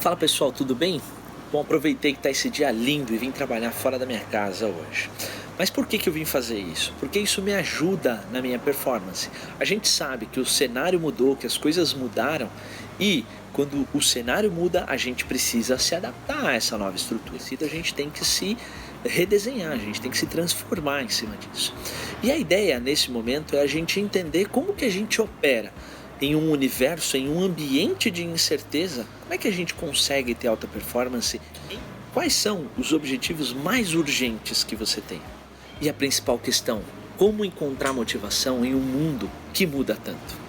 Fala pessoal, tudo bem? Bom, aproveitei que tá esse dia lindo e vim trabalhar fora da minha casa hoje. Mas por que eu vim fazer isso? Porque isso me ajuda na minha performance. A gente sabe que o cenário mudou, que as coisas mudaram e quando o cenário muda, a gente precisa se adaptar a essa nova estrutura. A gente tem que se redesenhar, a gente tem que se transformar em cima disso. E a ideia nesse momento é a gente entender como que a gente opera em um universo, em um ambiente de incerteza. Como é que a gente consegue ter alta performance? Quais são os objetivos mais urgentes que você tem? E a principal questão, como encontrar motivação em um mundo que muda tanto?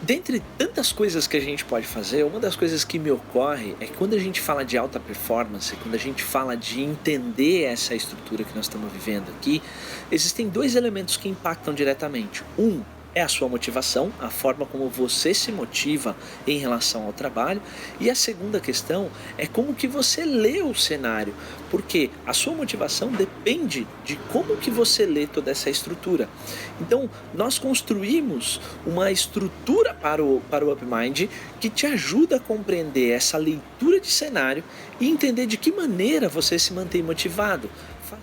Dentre tantas coisas que a gente pode fazer, uma das coisas que me ocorre é que quando a gente fala de alta performance, quando a gente fala de entender essa estrutura que nós estamos vivendo aqui, existem dois elementos que impactam diretamente. Um é a sua motivação, a forma como você se motiva em relação ao trabalho. E a segunda questão é como que você lê o cenário, porque a sua motivação depende de como que você lê toda essa estrutura. Então, nós construímos uma estrutura para o UpMind que te ajuda a compreender essa leitura de cenário e entender de que maneira você se mantém motivado,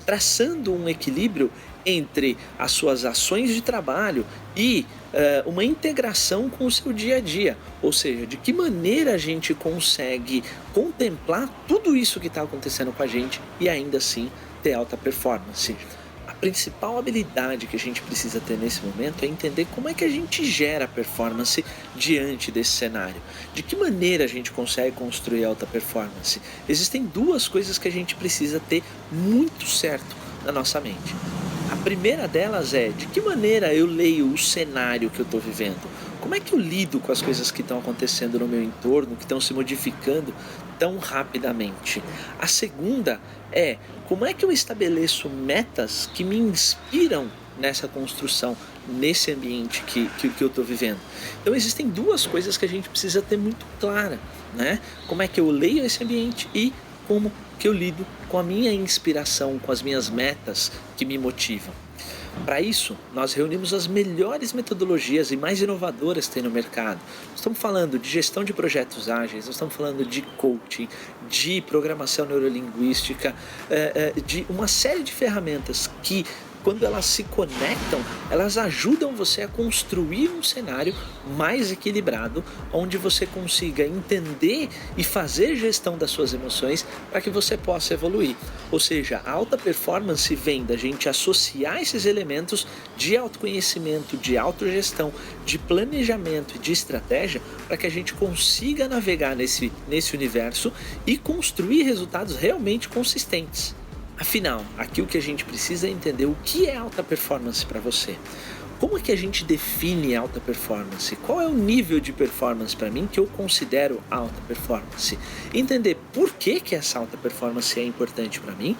traçando um equilíbrio entre as suas ações de trabalho e uma integração com o seu dia a dia. Ou seja, de que maneira a gente consegue contemplar tudo isso que está acontecendo com a gente e ainda assim ter alta performance. A principal habilidade que a gente precisa ter nesse momento é entender como é que a gente gera performance diante desse cenário. De que maneira a gente consegue construir alta performance? Existem duas coisas que a gente precisa ter muito certo na nossa mente. A primeira delas é de que maneira eu leio o cenário que eu estou vivendo. Como é que eu lido com as coisas que estão acontecendo no meu entorno, que estão se modificando tão rapidamente? A segunda é como é que eu estabeleço metas que me inspiram nessa construção, nesse ambiente que eu estou vivendo. Então existem duas coisas que a gente precisa ter muito clara, né? Como é que eu leio esse ambiente e como que eu lido com a minha inspiração, com as minhas metas que me motivam. Para isso, nós reunimos as melhores metodologias e mais inovadoras que tem no mercado. Nós estamos falando de gestão de projetos ágeis, nós estamos falando de coaching, de programação neurolinguística, de uma série de ferramentas que, quando elas se conectam, elas ajudam você a construir um cenário mais equilibrado, onde você consiga entender e fazer gestão das suas emoções para que você possa evoluir. Ou seja, a alta performance vem da gente associar esses elementos de autoconhecimento, de autogestão, de planejamento e de estratégia para que a gente consiga navegar nesse universo e construir resultados realmente consistentes. Afinal, aqui o que a gente precisa é entender o que é alta performance para você. Como é que a gente define alta performance? Qual é o nível de performance para mim que eu considero alta performance? Entender por que essa alta performance é importante para mim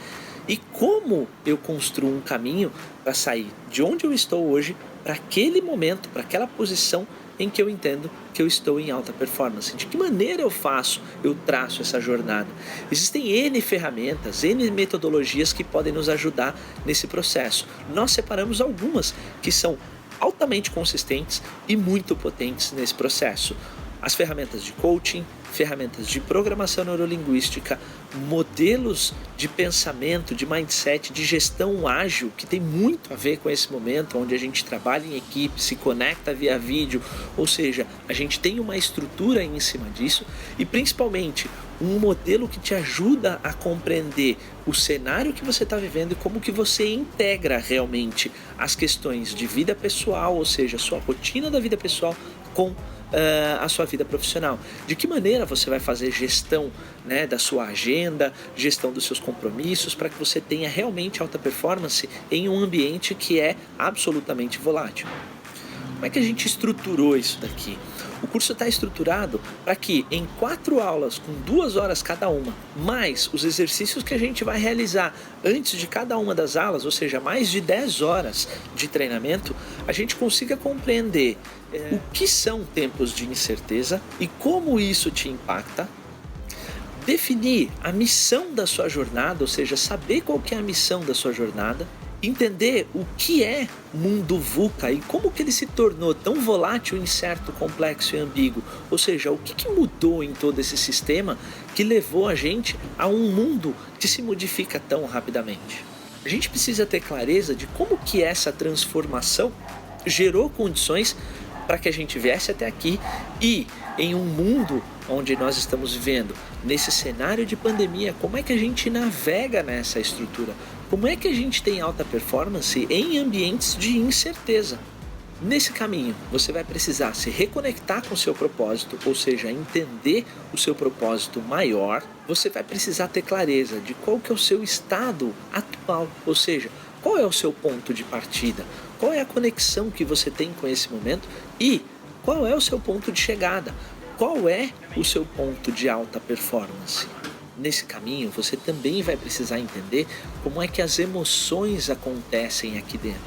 e como eu construo um caminho para sair de onde eu estou hoje para aquele momento, para aquela posição em que eu entendo que eu estou em alta performance. De que maneira eu traço essa jornada? Existem N ferramentas, N metodologias que podem nos ajudar nesse processo. Nós separamos algumas que são altamente consistentes e muito potentes nesse processo. As ferramentas de coaching, ferramentas de programação neurolinguística, modelos de pensamento, de mindset, de gestão ágil, que tem muito a ver com esse momento onde a gente trabalha em equipe, se conecta via vídeo, ou seja, a gente tem uma estrutura em cima disso e principalmente um modelo que te ajuda a compreender o cenário que você está vivendo e como que você integra realmente as questões de vida pessoal, ou seja, a sua rotina da vida pessoal com a sua vida profissional. De que maneira você vai fazer gestão, né, da sua agenda, gestão dos seus compromissos, para que você tenha realmente alta performance em um ambiente que é absolutamente volátil. Como é que a gente estruturou isso daqui? O curso está estruturado para que em 4 aulas, com 2 horas cada uma, mais os exercícios que a gente vai realizar antes de cada uma das aulas, ou seja, mais de 10 horas de treinamento, a gente consiga compreender o que são tempos de incerteza e como isso te impacta, definir a missão da sua jornada, ou seja, saber qual que é a missão da sua jornada Entender o que é mundo VUCA e como que ele se tornou tão volátil, incerto, complexo e ambíguo. Ou seja, o que mudou em todo esse sistema que levou a gente a um mundo que se modifica tão rapidamente. A gente precisa ter clareza de como que essa transformação gerou condições para que a gente viesse até aqui e em um mundo onde nós estamos vivendo, nesse cenário de pandemia, como é que a gente navega nessa estrutura? Como é que a gente tem alta performance em ambientes de incerteza? Nesse caminho, você vai precisar se reconectar com o seu propósito, ou seja, entender o seu propósito maior. Você vai precisar ter clareza de qual que é o seu estado atual, ou seja, qual é o seu ponto de partida, qual é a conexão que você tem com esse momento e qual é o seu ponto de chegada, qual é o seu ponto de alta performance. Nesse caminho, você também vai precisar entender como é que as emoções acontecem aqui dentro,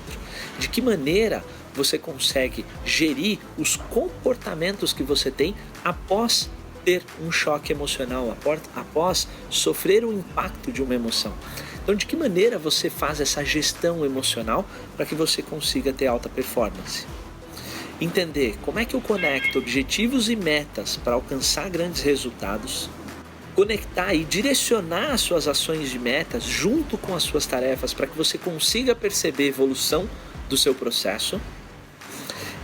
de que maneira você consegue gerir os comportamentos que você tem após ter um choque emocional, após sofrer o impacto de uma emoção. Então, de que maneira você faz essa gestão emocional para que você consiga ter alta performance? Entender como é que eu conecto objetivos e metas para alcançar grandes resultados, conectar e direcionar as suas ações de metas junto com as suas tarefas para que você consiga perceber a evolução do seu processo,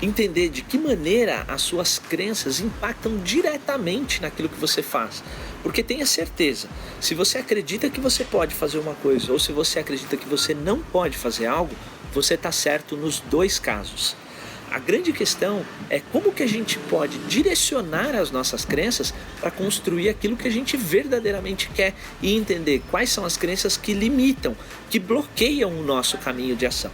entender de que maneira as suas crenças impactam diretamente naquilo que você faz. Porque tenha certeza, se você acredita que você pode fazer uma coisa ou se você acredita que você não pode fazer algo, você está certo nos dois casos. A grande questão é como que a gente pode direcionar as nossas crenças para construir aquilo que a gente verdadeiramente quer e entender quais são as crenças que limitam, que bloqueiam o nosso caminho de ação.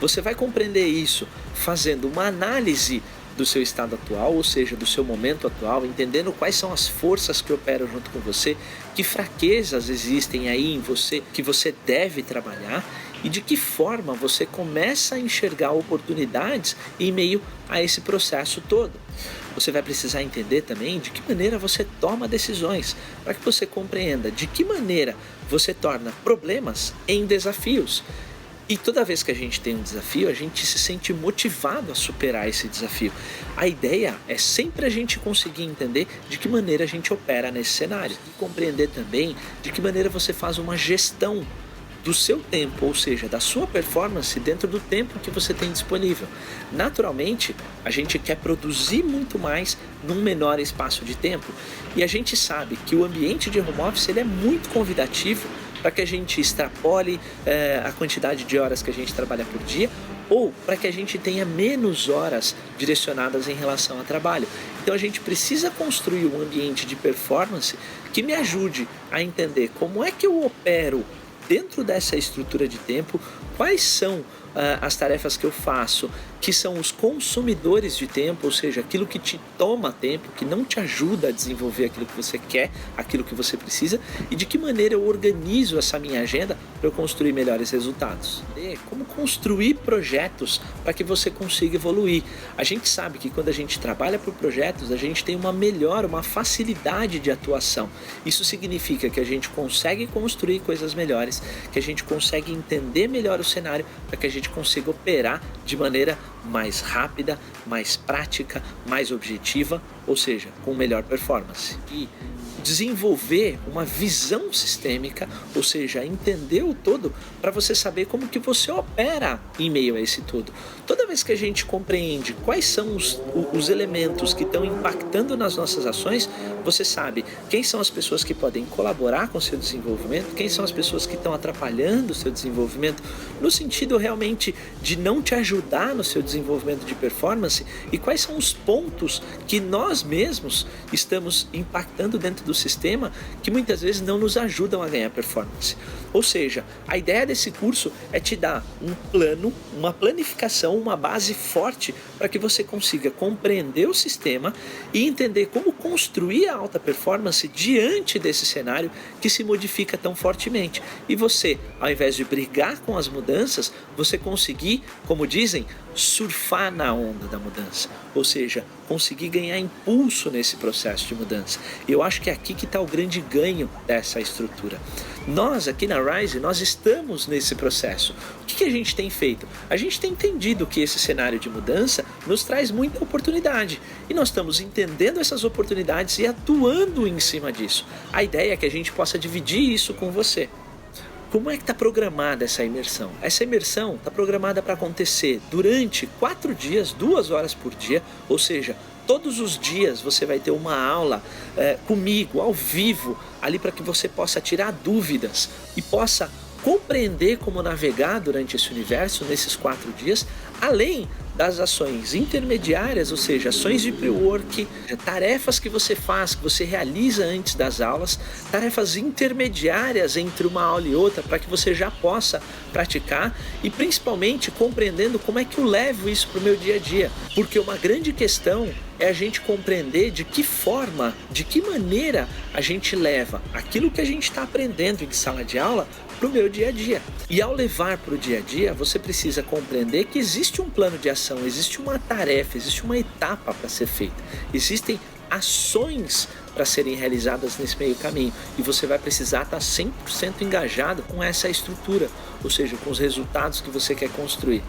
Você vai compreender isso fazendo uma análise do seu estado atual, ou seja, do seu momento atual, entendendo quais são as forças que operam junto com você, que fraquezas existem aí em você que você deve trabalhar e de que forma você começa a enxergar oportunidades em meio a esse processo todo. Você vai precisar entender também de que maneira você toma decisões, para que você compreenda de que maneira você torna problemas em desafios. E toda vez que a gente tem um desafio, a gente se sente motivado a superar esse desafio. A ideia é sempre a gente conseguir entender de que maneira a gente opera nesse cenário. E compreender também de que maneira você faz uma gestão do seu tempo, ou seja, da sua performance dentro do tempo que você tem disponível. Naturalmente, a gente quer produzir muito mais num menor espaço de tempo. E a gente sabe que o ambiente de home office ele é muito convidativo para que a gente extrapole a quantidade de horas que a gente trabalha por dia ou para que a gente tenha menos horas direcionadas em relação ao trabalho. Então a gente precisa construir um ambiente de performance que me ajude a entender como é que eu opero dentro dessa estrutura de tempo, quais são as tarefas que eu faço, que são os consumidores de tempo, ou seja, aquilo que te toma tempo, que não te ajuda a desenvolver aquilo que você quer, aquilo que você precisa, e de que maneira eu organizo essa minha agenda para eu construir melhores resultados. Como construir projetos para que você consiga evoluir. A gente sabe que quando a gente trabalha por projetos, a gente tem uma facilidade de atuação. Isso significa que a gente consegue construir coisas melhores, que a gente consegue entender melhor o cenário para que a gente consiga operar de maneira mais rápida, mais prática, mais objetiva, ou seja, com melhor performance. E desenvolver uma visão sistêmica, ou seja, entender o todo para você saber como que você opera em meio a esse todo. Toda vez que a gente compreende quais são os elementos que estão impactando nas nossas ações, você sabe quem são as pessoas que podem colaborar com o seu desenvolvimento, quem são as pessoas que estão atrapalhando o seu desenvolvimento, no sentido realmente de não te ajudar no seu desenvolvimento de performance e quais são os pontos que nós mesmos estamos impactando dentro do sistema que muitas vezes não nos ajudam a ganhar performance. Ou seja, a ideia desse curso é te dar um plano, uma planificação, uma base forte para que você consiga compreender o sistema e entender como construir a alta performance diante desse cenário que se modifica tão fortemente. E você, ao invés de brigar com as mudanças, você conseguir, como dizem, surfar na onda da mudança, ou seja, conseguir ganhar impulso nesse processo de mudança. Eu acho que é aqui que está o grande ganho dessa estrutura. Nós aqui na Rise, nós estamos nesse processo. O que a gente tem feito? A gente tem entendido que esse cenário de mudança nos traz muita oportunidade e nós estamos entendendo essas oportunidades e atuando em cima disso. A ideia é que a gente possa dividir isso com você. Como é que está programada essa imersão? Essa imersão está programada para acontecer durante 4 dias, 2 horas por dia, ou seja, todos os dias você vai ter uma aula comigo, ao vivo, ali para que você possa tirar dúvidas e possa compreender como navegar durante esse universo nesses 4 dias, além das ações intermediárias, ou seja, ações de pre-work, tarefas que você faz, que você realiza antes das aulas, tarefas intermediárias entre uma aula e outra para que você já possa praticar e principalmente compreendendo como é que eu levo isso para o meu dia a dia, porque uma grande questão é a gente compreender de que forma, de que maneira a gente leva aquilo que a gente está aprendendo em sala de aula para o meu dia a dia. E ao levar para o dia a dia, você precisa compreender que existe um plano de ação, existe uma tarefa, existe uma etapa para ser feita, existem ações para serem realizadas nesse meio caminho e você vai precisar estar 100% engajado com essa estrutura, ou seja, com os resultados que você quer construir.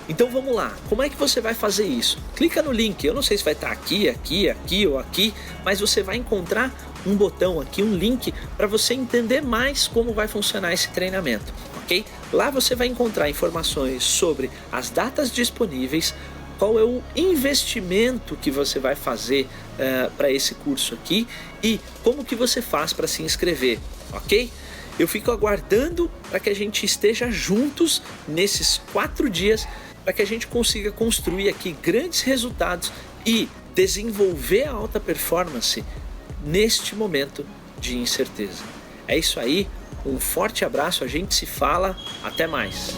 Então vamos lá, como é que você vai fazer isso? Clica no link, eu não sei se vai estar aqui, aqui ou aqui, mas você vai encontrar um botão aqui, um link para você entender mais como vai funcionar esse treinamento, ok? Lá você vai encontrar informações sobre as datas disponíveis, qual é o investimento que você vai fazer para esse curso aqui e como que você faz para se inscrever, ok? Eu fico aguardando para que a gente esteja juntos nesses 4 dias para que a gente consiga construir aqui grandes resultados e desenvolver a alta performance neste momento de incerteza. É isso aí, um forte abraço, a gente se fala, até mais.